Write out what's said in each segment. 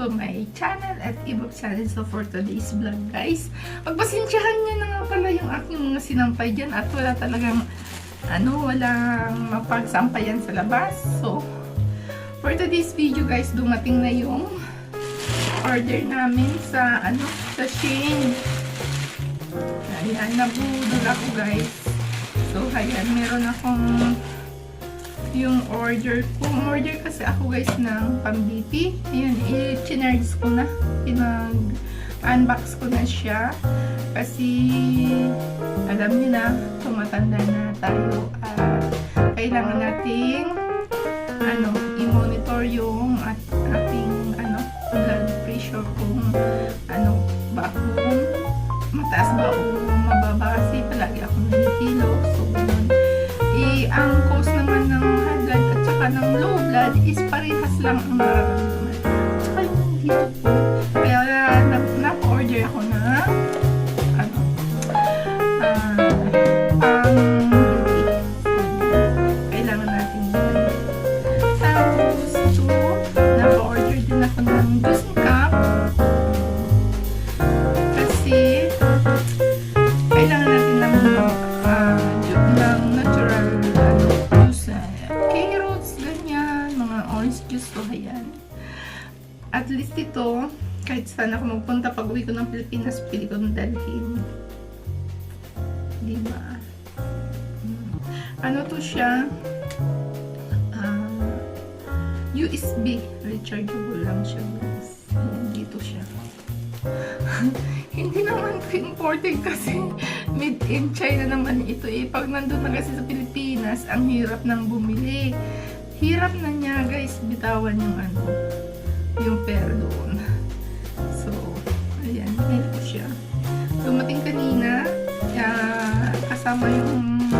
to my channel at Ibok Channel. So for today's vlog guys, pagpasensyahan nyo na nga pala yung aking mga sinampay dyan at wala talagang walang mapagsampayan sa labas. So for today's video guys, dumating na yung order namin sa sa Shein. Ayan, nabudol ako guys. So ayan, meron akong yung order ko. Order kasi ako guys ng pang-BP. Ayan, i-charge ko na. Pinag-unbox ko na siya. Kasi alam niyo na, tumatanda na tayo. Kailangan nating i-monitor yung ating blood pressure kung ba kung mataas ba o mababa. Kasi palagi ako nahihilo. So, ang cause naman ng high blood at saka ng low blood is parehas lang ang nararamdaman. Saka yung dito po. Kaya nap-order ako na kailangan natin yun. Tapos ito, napa-order din ako ng juicing cup. Kasi kailangan natin ng natural juice. Carrots, ganyan, mga orange juice. So, ayan. At least ito, kahit saan ako magpunta pag uwi ko ng Pilipinas, pili ko ng dalhin. Diba? Ano to siya? USB. Rechargeable lang siya. Ayan, dito siya. Hindi naman ko imported kasi made in China naman ito eh. Pag nandun na kasi sa Pilipinas, ang hirap nang bumili. Hirap na niya guys, bitawan yung pera doon. So, ayan, binili ko siya. Dumating kanina, kasama yung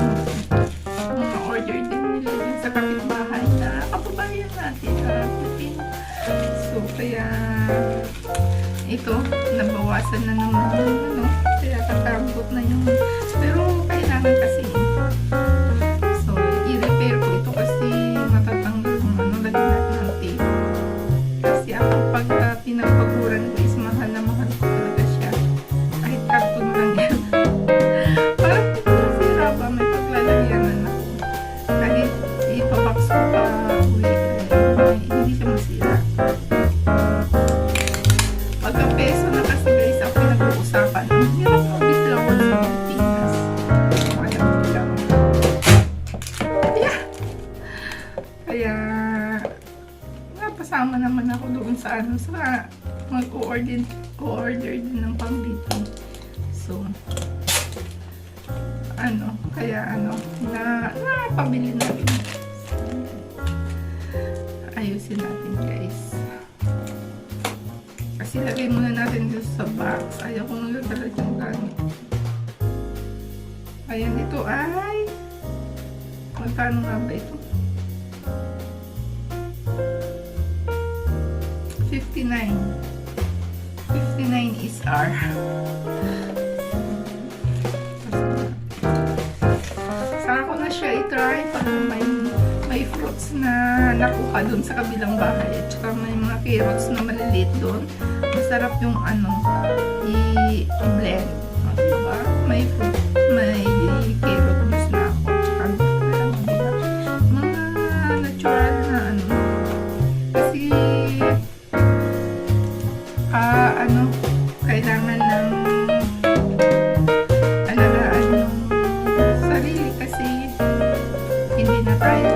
mga order din nila din sa kapitbahay na kapabayan natin sa Pilipinas. So, kaya ito, nabawasan na naman kaya tatambot na yung pero kailangan kasi so, i-repair ko ito kasi matatanggal yung lagyan natin ng tape kasi ako pag pinapaguran ko is mahal na mahal ko talaga siya kahit karton lang yan parang ito nasira ba may paglalagyanan ako kahit ipabox ko pa hindi siya masira. Pagka-peso na kasi guys, ako pinag-uusapan. Ang hirap mo bitawan sa Pilipinas. Kaya, napasama naman ako doon sa sa mag-order din ng pang-BP. So, napabili natin. Ayusin natin guys. Kasi lagay muna natin dito sa box. Ayaw ko nagdala yung gamit. Ayan, ito ay magkano nga ba ito? 59 is R. Saka ko na siya i-try para may fruits na nakuha dun sa kabilang bahay at saka may mga carrots na maliliit dun. Masarap yung i-blend. Diba? May fruit, may carrot juice na ako. Tsaka mga natural na kasi kailangan ng alagaan yung sarili kasi hindi na tayo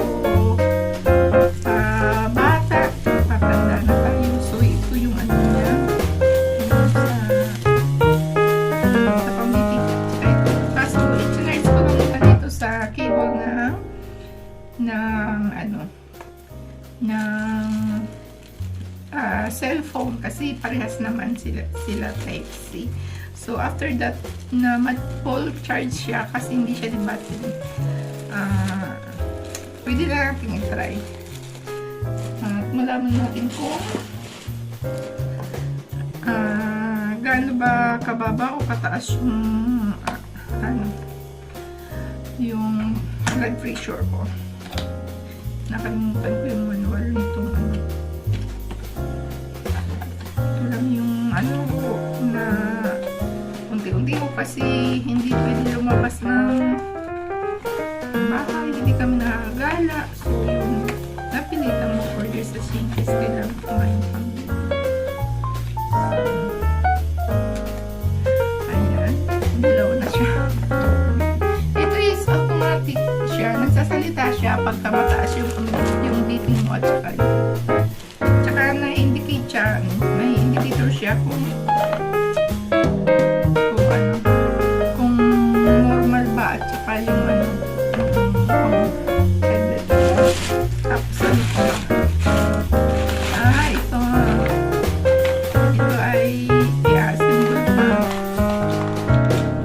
bata, patanda na tayo. So ito yung niya sa pambitig. Kaso i-charge ko lang muna dito sa cable ng cellphone kasi parehas naman sila type C. So after that na mag-full charge siya kasi hindi siya di battery. Pwede na natin i-try. Malaman natin kung gaano ba kababa o kataas yung blood pressure ko. Nakalimutan ko yung manual nitong ano po, na unti-unti po kasi hindi pwede lumabas ng bahay, hindi kami nakagala. So yung napilitan mo order sa Shingkies, kailangan kumain kami. Ayan, dilaw na siya. Ito is automatic siya, nagsasalita siya pagka mataas yung BP mo at saka na-indicate siya, may indicator siya kung normal ba at saka yung tapos ito ay symbol pa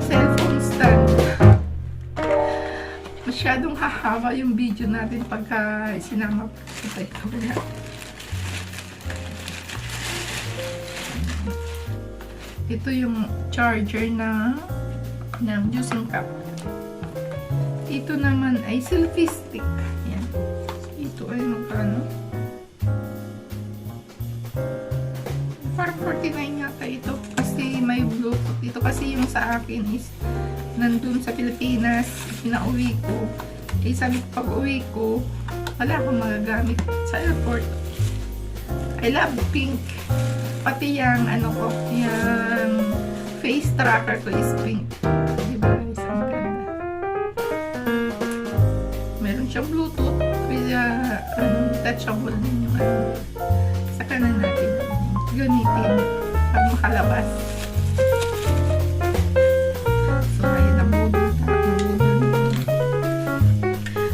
cellphone stand. Masyadong hahawa yung video natin pagka sinama pa ito. Ito yung charger ng juicing cup. Ito naman ay selfie stick. Yan. Ito ay magkano? Parang 49 yata ito. Kasi may Bluetooth. Ito kasi yung sa akin is nandun sa Pilipinas. Pinauwi ko. Eh sabi ko pag uwi ko, wala akong magagamit sa airport. I love pink. Pati yung ko, yung face tracker ko is pink. Diba guys, ang ganda. Meron siyang Bluetooth, kaya touchable din yung sa kanan natin gamitin pag makalabas. So, ayun, nabudol.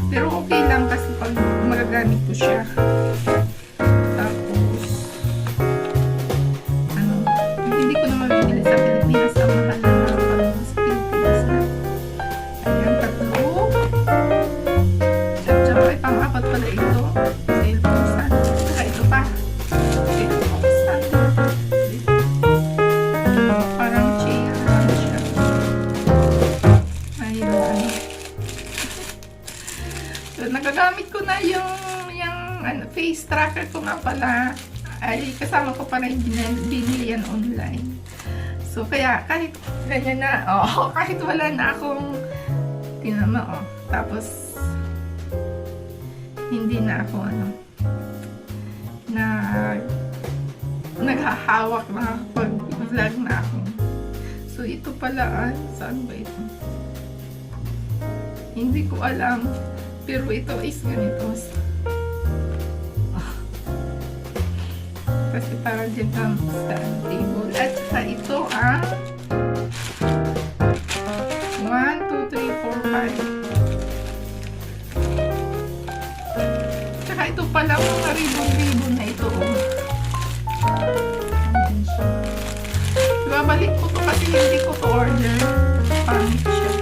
Pero okay lang kasi pag magagamit ko siya. Nagagamit ko na yung face tracker ko nga pala ay kasama ko pa rin binili yan online. So kaya kahit ganyan na, kahit wala na akong tinama, tapos hindi na ako naghahawak na pag vlog na ako. So ito pala, saan ba ito? Hindi ko alam. Pero ito is ganito. Kasi parang dyan kang sa table. At saka ito 1, 2, 3, 4, 5. Tsaka ito pala mga ribbon-ribbon na ito. Ayan siya. Ibabalik ko to kasi hindi ko to order. Pangit siya.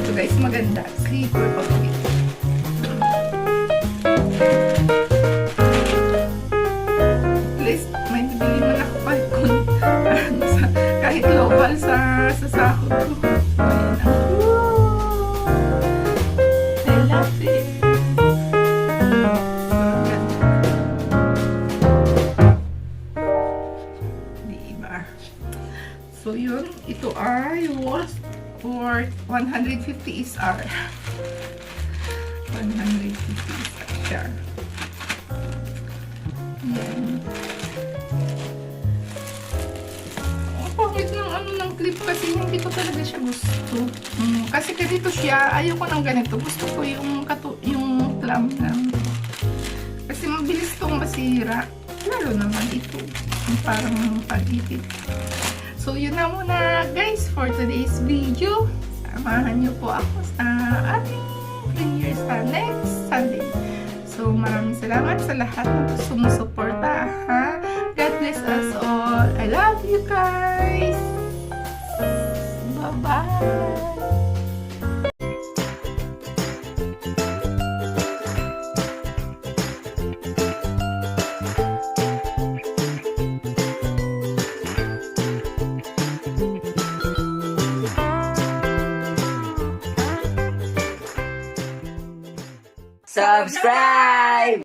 Ito guys, maganda. Sleeper pa ko ito. At least, may bibili man ako kahit local sa sahod ko. Ayan na. I love it. Diba? So yun, ito ay for 150 SR. 150 SR. Yan. Pangit ng clip kasi hindi ko talaga siya gusto. Kasi ganito siya, ayoko ng ganito. Gusto ko yung plum lang. Kasi mabilis itong masira. Lalo naman ito. Parang pag-ipit. So, yun na muna guys for today's video. Samahan niyo po ako sa ating premiere sa next Sunday. So, maraming salamat sa lahat ng sumusuporta. God bless us all. I love you guys. Bye-bye. Subscribe!